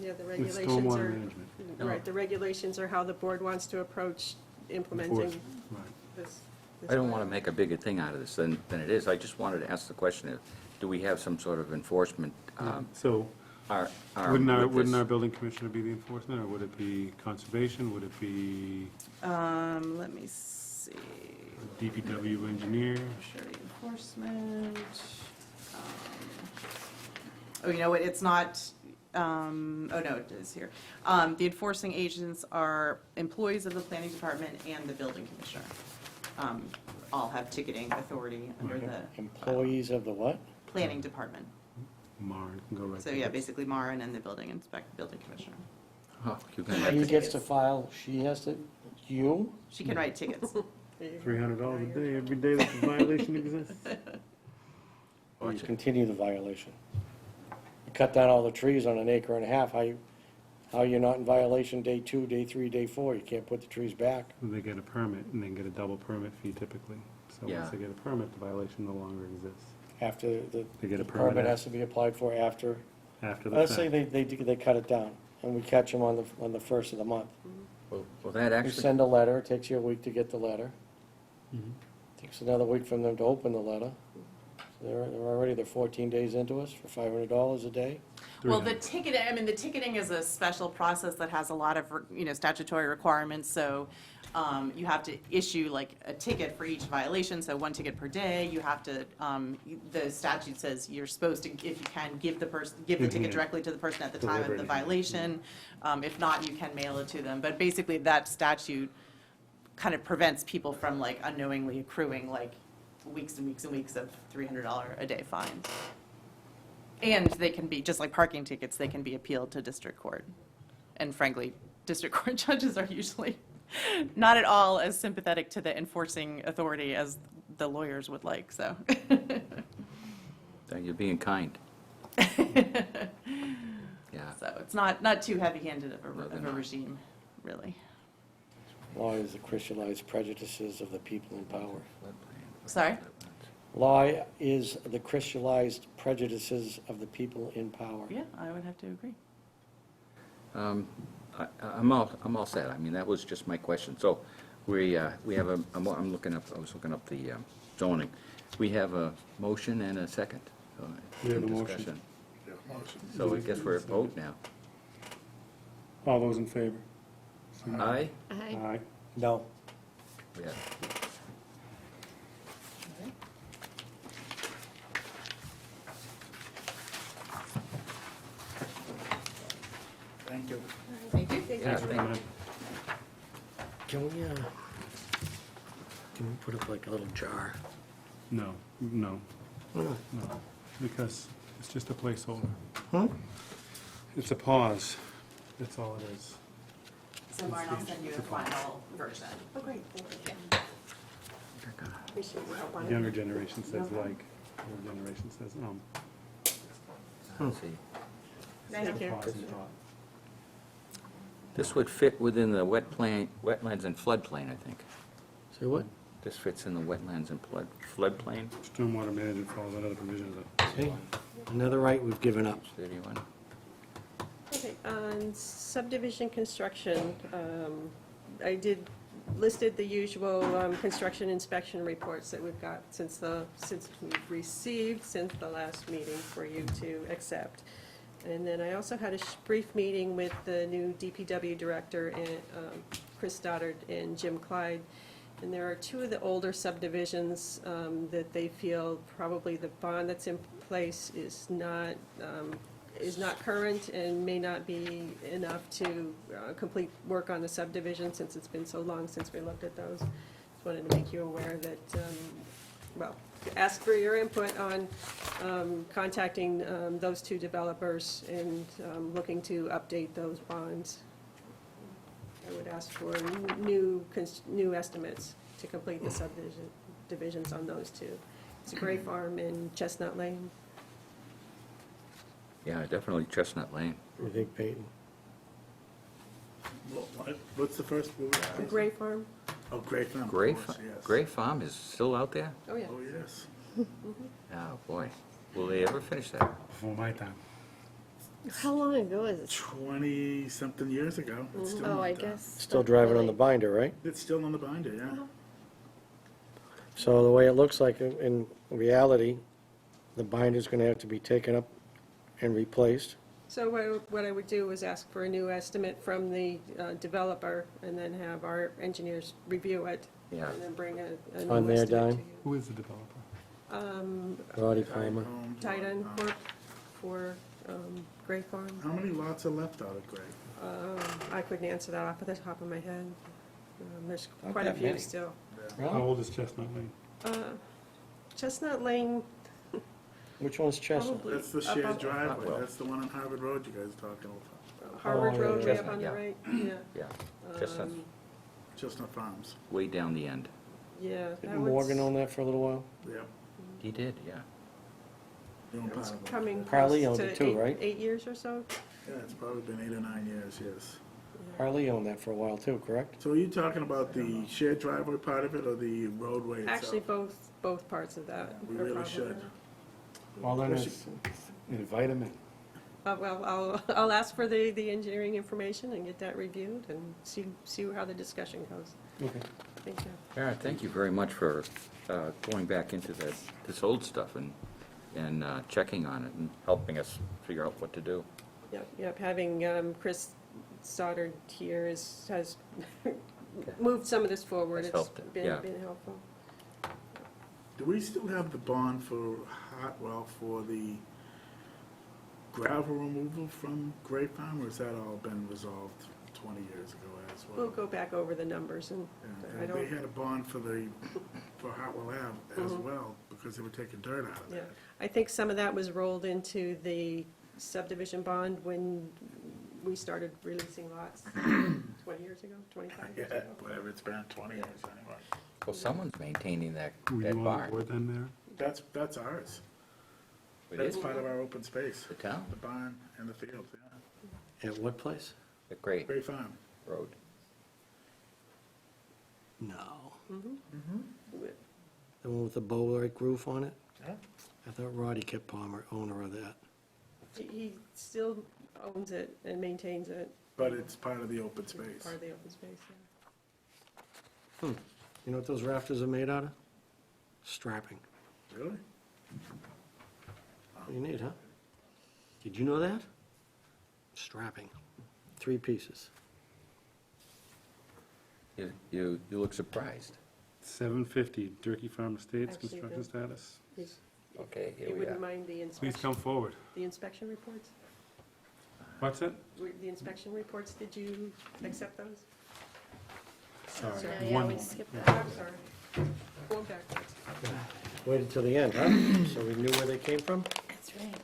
Yeah, the It's regulations stormwater are, management. right, the regulations are how the board wants to approach implementing Enforcement, right. this. I don't want to make a bigger thing out of this than it is. I just wanted to ask the question, do we have some sort of enforcement? So, Arm wouldn't with our this? building commissioner be the enforcement, or would it be conservation? Would it be let me see. DPW engineer? Surety enforcement. Oh, you know what, it's not, oh, no, it is here. The enforcing agents are employees of the planning department and the building commissioner. All have ticketing authority under the Employees of the what? planning department. Maren can go right. So, yeah, basically Maren and the building commissioner. Oh, you can- She gets to file, she has to, you? She can write tickets. $300 a day, every day that the violation exists. You Watch it. continue the violation. You cut down all the trees on an acre and a half, how you're not in violation day 2, day 3, day 4? You can't put the trees back. They get a permit, and then get a double permit fee typically. So Yeah. once they get a permit, the violation no longer exists. After the They get a permit permit has to be applied for after. after the Let's say fact. they cut it down, and we catch them on the first of the month. Well, that We actually, send a letter, it takes you a week to get the letter. Mhm. Takes another week for them to open the letter. They're 14 days into us for $500 a day. Well, the ticketing is a special process that has a lot of, statutory requirements, so you have to issue like a ticket for each violation, so 1 ticket per day. You have to, the statute says you're supposed to, if you can, give the ticket directly to the person at the time of the violation. If not, you can mail it to them. But basically, that statute kind of prevents people from like unknowingly accruing like weeks and weeks and weeks of $300 a day fines. And they can be, just like parking tickets, they can be appealed to district court. And frankly, district court judges are usually not at all as sympathetic to the enforcing authority as the lawyers would like, so. You're being kind. Yeah. So it's not too heavy-handed of a regime, really. Law is the crystallized prejudices of the people in power. Sorry? Law is the crystallized prejudices of the people in power. Yeah, I would have to agree. I'm all set. I mean, that was just my question. So we have I was looking up the zoning. We have a motion and a second. So We have a some motion. discussion. Motion. So I guess we're at vote now. All those in favor? Aye? Aye. Aye. No. Yeah. Thank you. Thank you. Yeah, Thanks for coming in. Can we put up like a little jar? No, because it's just a placeholder. Huh? It's a pause, that's all it is. So Martin, I'll send you a final version. Oh, great, thank you. Appreciate your help on it. Younger generation says like, older generation says, Let's see. Thank you. pause and thought. This would fit within the wetlands and floodplain, I think. Say what? This fits in the wetlands and floodplain, Stormwater management falls under the provisions of. See? Another right we've given up. 31. Okay, on subdivision construction, I listed the usual construction inspection reports that we've got since we've received since the last meeting for you to accept. And then I also had a brief meeting with the new DPW director, and Chris Stoddard and Jim Clyde. And there are 2 of the older subdivisions that they feel probably the bond that's in place is not current and may not be enough to complete work on the subdivision since it's been so long since we looked at those. Just wanted to make you aware that, to ask for your input on contacting those 2 developers and looking to update those bonds. I would ask for new estimates to complete the subdivisions on those 2. It's a Gray Farm and Chestnut Lane. Yeah, definitely Chestnut Lane. What do you think, Peyton? What's the first? What was the The first? Gray Farm? Oh, Gray Farm. of Gray, course, yes. Gray Farm is still out there? Oh, yeah. Oh, yes. Oh, boy. Will they ever finish that? Before my time. How long ago is it? 20-something years ago. It's still Oh, not I done. guess. Still driving on the binder, right? It's still on the binder, yeah. So the way it looks like in reality, the binder's gonna have to be taken up and replaced. So what I would do is ask for a new estimate from the developer and then have our engineers review it. Yeah. And then bring a On new their estimate to dime? you. Who is the developer? Roddy Palmer. Titan Corp. for Gray Farm. How many lots are left out of Gray? I couldn't answer that off the top of my head. There's Not quite a that few many. still. How old is Chestnut Lane? Chestnut Lane, Which one's Chestnut? probably. That's the up shared on driveway. well. That's the one on Harvard Road you guys are talking about. Harvard Oh, Road, yeah, way up Chestnut, on the yeah. right, yeah. Yeah, Chestnut's Chestnut Farms. way down the end. Yeah. that Didn't one's Morgan own that for a little while? Yep. He did, yeah. Doing part of it. Coming Harley close owned to it too, right? 8 years or so. Yeah, it's probably been 8 or 9 years, yes. Harley owned that for a while too, correct? So are you talking about the shared driveway part of it or the roadway itself? Actually, both parts of that. We are really probably- should. Well, then invite him in. Well, I'll ask for the engineering information and get that reviewed and see how the discussion goes. Okay. Thank you. Karen, thank you very much for going back into this old stuff and and checking on it and helping us figure out what to do. Yep, having Chris Stoddard here has moved some of this forward. Has helped it, yeah. Been helpful. Do we still have the bond for Hartwell for the gravel removal from Gray Farm, or has that all been resolved 20 years ago as well? We'll go back over the numbers and I And they don't, had a bond for Hartwell Ave as well, because they were taking dirt out of yeah. there. I think some of that was rolled into the subdivision bond when we started releasing lots 20 years ago, 25 years Yeah, ago. whatever it's been, 20 years anyway. Well, someone's maintaining that Were you on the barn. board then, Mayor? That's ours. It That's is? part of our open space, The town, the barn and the field, yeah. At what place? the Gray Gray Farm. Road. No. Mm-hmm. The one with the bow-like roof on it? Yeah. I thought Roddy kept Palmer, owner of that. He still owns it and maintains it, But it's part of the open space. part of the open space, yeah. You know what those rafters are made out of? Strapping. Really? What do you need, huh? Did you know that? Strapping. 3 pieces. You look surprised. 750 Durkey Farm Estates, Actually, construction the- status. He's- Okay, here You we wouldn't are. mind the Please inspection, come forward. the inspection reports? What's it? The inspection reports, did you accept those? Sorry, So, one yeah, we moment. skipped Oh, that. I'm sorry. Going backwards. Waited till the end, huh? So we knew where they came from? That's right.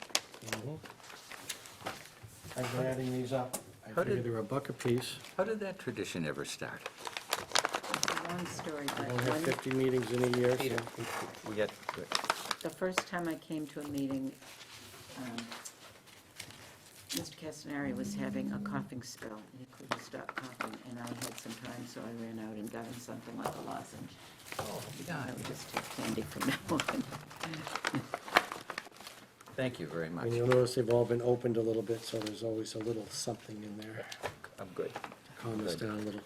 I'm adding these up. I How figured did- they're $1 a piece. How did that tradition ever start? It's a long story, We but don't have one, 50 meetings in a year, Peter, so... we get, good. the first time I came to a meeting, Mr. Castanari was having a coughing spell, and he couldn't stop coughing, and I had some time, so I ran out and got him something like a lozenge. I would just take candy from now on. Thank you very much. And you'll notice they've all been opened a little bit, so there's always a little something in there I'm good. to calm us Good. down a little.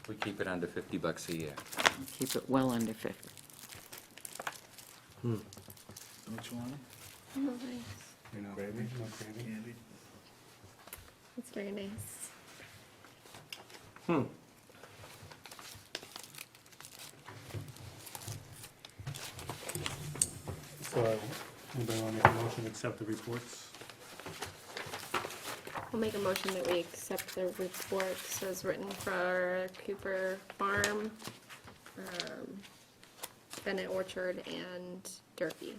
We keep it under $50 a year. Keep it well under 50. Don't you want it? Oh, nice. You know, Gravy? no gravy. Candy? It's very nice. So, anybody want to make a motion to accept the reports? I'll make a motion that we accept the reports as written for Cooper Farm, Bennett Orchard, and Durkey.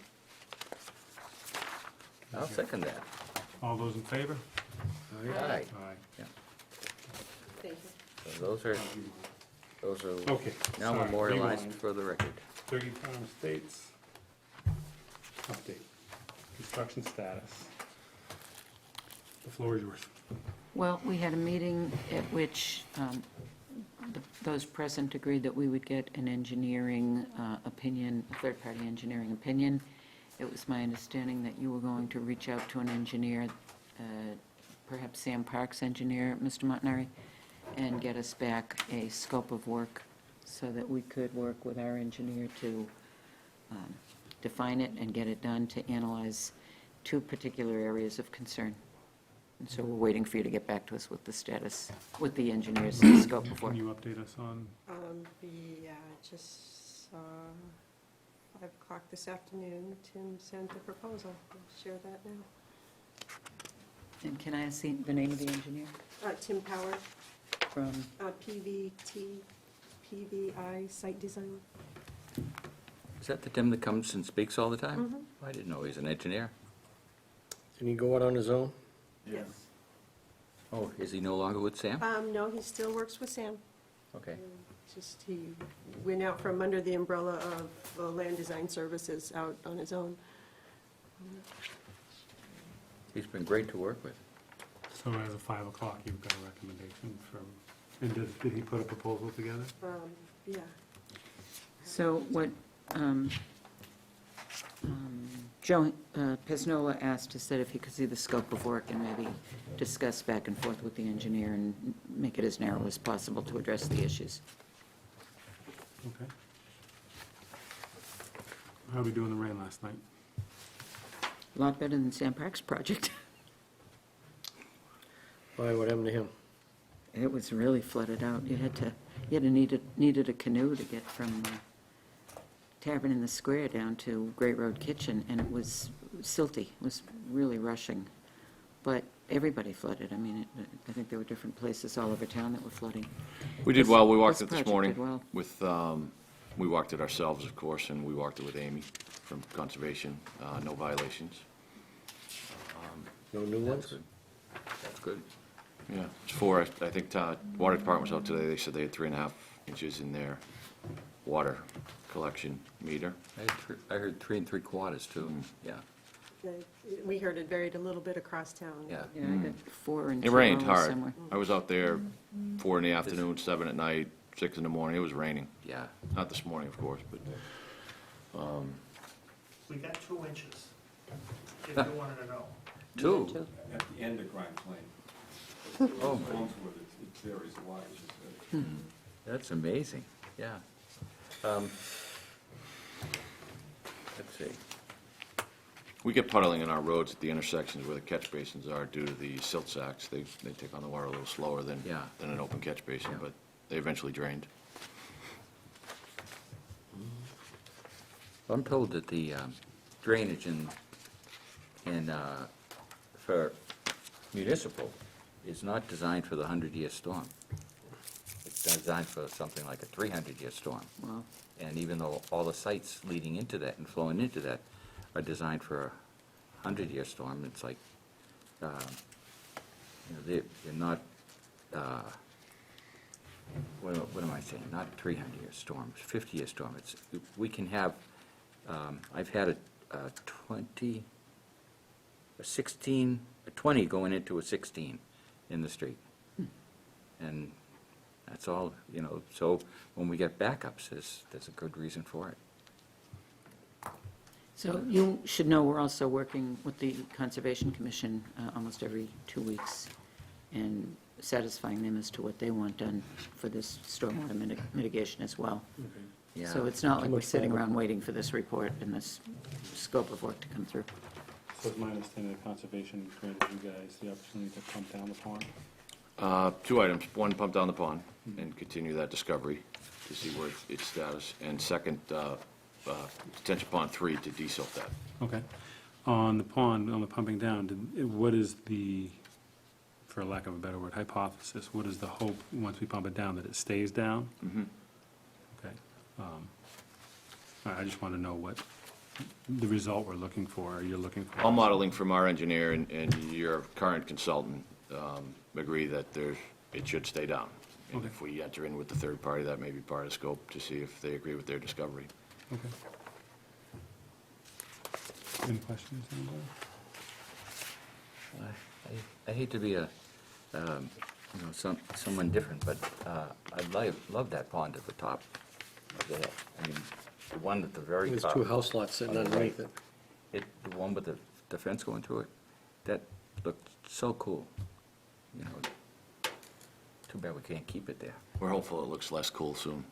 I'll second that. All those in favor? Aye. Aye. Yeah. Thank you. So those are Okay. now sorry, memorialized rewind. for the record. Durkey Farm Estates. Update. Construction status. The floor is yours. Well, we had a meeting at which those present agreed that we would get an engineering opinion, a third-party engineering opinion. It was my understanding that you were going to reach out to an engineer, perhaps Sam Park's engineer, Mr. Montanari, and get us back a scope of work so that we could work with our engineer to define it and get it done, to analyze 2 particular areas of concern. And so we're waiting for you to get back to us with the status, with the engineer's scope of work. Can you update us on, Yeah, just saw 5 o'clock this afternoon, Tim sent a proposal. I'll share that now. And can I ask the name of the engineer Tim Power, from, PVI Site Design. Is that the Tim that comes and speaks all the time? Mm-hmm. I didn't know he's an engineer. Can he go out on his own? Yes. Oh, is he no longer with Sam? No, he still works with Sam. Okay. Just he went out from under the umbrella of Land Design Services out on his own. He's been great to work with. so as of 5 o'clock, you've got a recommendation from, and did he put a proposal together? Yeah. so what Joe Pesnola asked is that if he could see the scope of work and maybe discuss back and forth with the engineer and make it as narrow as possible to address the issues. Okay. How did we do in the rain last night? A lot better than Sam Park's project. Why, what happened to him? It was really flooded out. Needed a canoe to get from Tavern in the Square down to Great Road Kitchen, and it was silty. It was really rushing. But everybody flooded. I mean, I think there were different places all over town that were flooding. We did well. We walked it This this project morning did well. with, we walked it ourselves, of course, and we walked it with Amy from Conservation. No violations. No new ones? That's good. Yeah, it's four. I think Water Department was out today. They said they had 3.5 inches in their water collection meter. I heard 3 3/4 too, yeah. We heard it varied a little bit across town. Yeah. Yeah, I got 4 and 2 It rained hours hard. somewhere. I was out there 4 in the afternoon, 7 at night, 6 in the morning. It was raining. Yeah. Not this morning, of course, but We got 2 inches, if you wanted to know. 2? At the end of Grimes Lane. Oh, Longwood, it varies a lot, as you said. that's amazing, yeah. Let's see. we get puddling in our roads at the intersections where the catch basins are due to the silt sacks. They take on the water a little slower than Yeah. an open catch basin, Yeah. but they eventually drained. I'm told that the drainage for municipal is not designed for the 100-year storm. It's designed for something like a 300-year storm. Wow. And even though all the sites leading into that and flowing into that are designed for a 100-year storm, it's like, they're not, what am I saying? Not 300-year storm, 50-year storm. We can have, I've had a 20, a 16, a 20 going into a 16 in the street. And that's all, so when we get backups, there's a good reason for it. So you should know we're also working with the Conservation Commission almost every 2 weeks and satisfying them as to what they want done for this stormwater mitigation as well. Yeah. So it's not like we're much sitting further. around waiting for this report and this scope of work to come through. So it's my understanding the conservation granted you guys the opportunity to pump down the pond? 2 items. One, pump down the pond and continue that discovery to see where its status. And second, detention pond 3 to desilt that. Okay. On the pond, on the pumping down, what is the, for lack of a better word, hypothesis? What is the hope, once we pump it down, that it stays down? Okay. I just want to know what the result we're looking for, or you're looking for. All modeling from our engineer and your current consultant agree that it should stay down. And Okay. if we enter in with the third party, that may be part of the scope to see if they agree with their discovery. Okay. Any questions, anybody? I hate to be someone different, but I'd love that pond at the top of the hill. I mean, the one at the very There's top. 2 house lots sitting on the underneath right. it. The one with the fence going through it, that looked so cool. Too bad we can't keep it there. We're hopeful it looks less cool soon.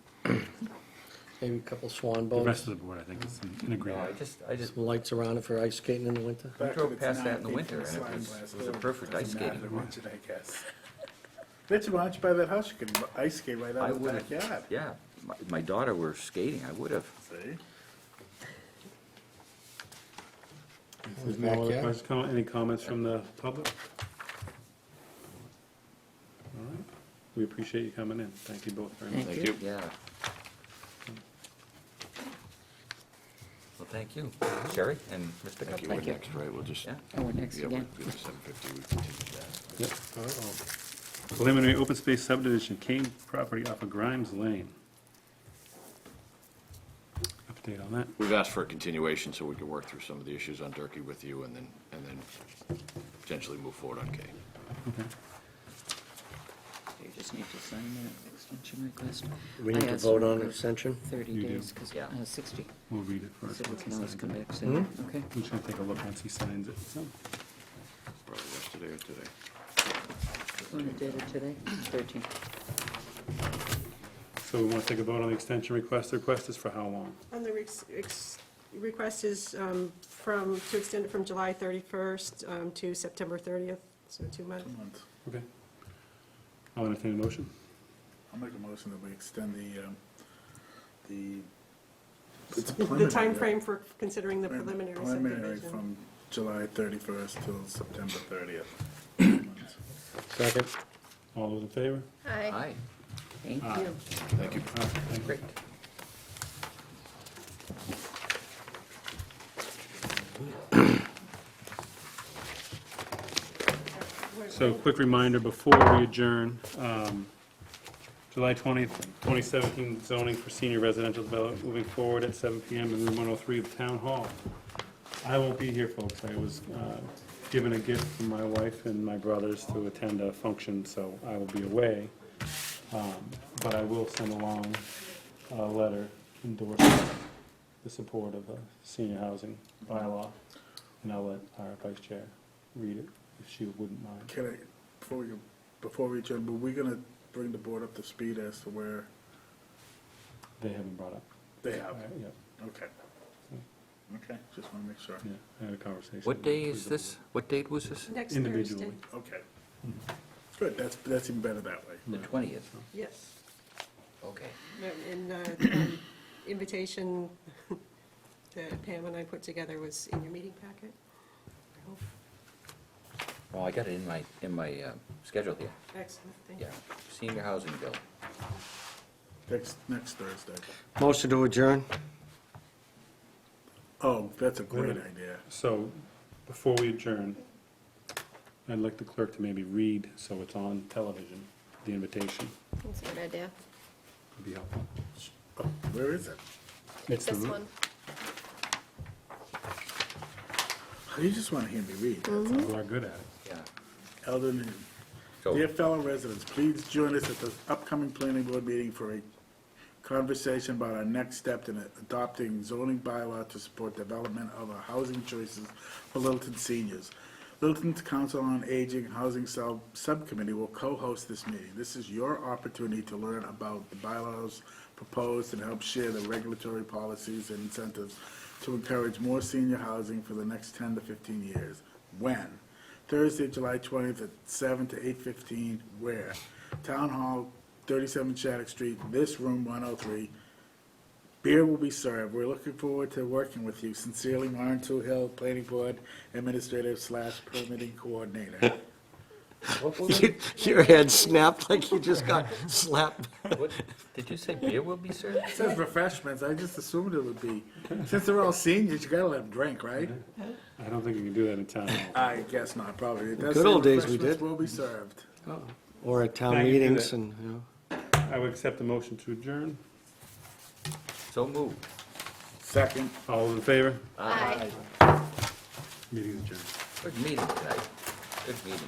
Maybe a couple swan The rest boats, of the board, I think, is in No, agreement. I just some lights around it for ice skating in the winter. We Fact drove that it's past that not in the 8 winter, foot and sliding it glass was a door, perfect ice doesn't matter skating to rink. mention, I guess. Richard, why don't you buy that house? You can ice skate right out I of the would've- backyard. Yeah, my daughter were skating, I would have. See? His No other backyard. questions, any comments from the public? All right. We appreciate you coming in. Thank you both very much. Thank Thank you. Yeah. Well, thank you, Sherry and Mr. Thank you. Guthrie. We're next, right? We'll just, Yeah. Oh, we're next yeah, again. we'll do 750, we continue that. Yep. Preliminary open space subdivision, Kane property off of Grimes Lane. Update on that. We've asked for a continuation so we can work through some of the issues on Durkey with you and then potentially move forward on K. Okay. You just need to sign that extension request. We I need to asked vote for on an extension? 30 You do. days, because, Yeah. 60. We'll read it first. So we once he can always signs come it. back soon. Okay. We're just gonna take a look once he signs it, so. Probably yesterday or today. When the date of today? 13. So we want to take a vote on the extension request. The request is for how long? On the request is to extend it from July 31st to September 30th, so 2 months. 2 months. Okay. I'll entertain a motion. I'll make a motion that we extend the. It's The preliminary, time right? frame for considering the preliminary Preliminary subdivision. from July 31st till September 30th. 2 months. Second. All those in favor? Aye. Aye. Thank Aye. you. Thank you. Great. So quick reminder before we adjourn, July 20th, 2017 zoning for senior residential development moving forward at 7 PM in room 103 of Town Hall. I won't be here, folks. I was given a gift from my wife and my brothers to attend a function, so I will be away. But I will send along a letter endorsing the support of the senior housing bylaw, and I'll let our vice chair read it, if she wouldn't mind. Can I, before we adjourn, were we gonna bring the board up to speed as to where They haven't brought up. they have? Yeah, Okay. Okay, just wanna make sure. yeah, I had a conversation. What with day the is this? What date was this? Next Individually. Thursday. Okay. Good, that's even better that way. The 20th? Yes. Okay. And invitation that Pam and I put together was in your meeting packet. I hope. Well, I got it in my schedule here. Excellent, thank you. Yeah, senior housing bill. Next Thursday. Motion to adjourn? Oh, that's a great Right. idea. So, before we adjourn, I'd like the clerk to maybe read, so it's on television, the invitation. That's a good idea. Would be helpful. Oh, where is it? It's the This ru- one. Oh, you just wanna hear me read, that's all. You are good at it. Yeah. Eldon, So, dear fellow residents, please join us at the upcoming planning board meeting for a conversation about our next step in adopting zoning bylaw to support development of our housing choices for Littleton seniors. Littleton's Council on Aging Housing Subcommittee will co-host this meeting. This is your opportunity to learn about the bylaws proposed and help share the regulatory policies and incentives to encourage more senior housing for the next 10 to 15 years. When? Thursday, July 20th at 7 to 8:15. Where? Town Hall, 37 Shattuck Street, this room 103. Beer will be served. We're looking forward to working with you. Sincerely, Warren Hill, Planning Board Administrative/Permitting Coordinator. Your head snapped like you just got slapped. what, did you say beer will be served? It says refreshments. I just assumed it would be. Since they're all seniors, you gotta let them drink, right? I don't think you can do that in town hall. I guess not, probably. It does Good say old days we refreshments did. will be served. Or at town Thank you for meetings that. and, you know. I would accept the motion to adjourn. So moved. Second. All those in favor? Aye. Meeting is adjourned. Good meeting tonight. Good meeting.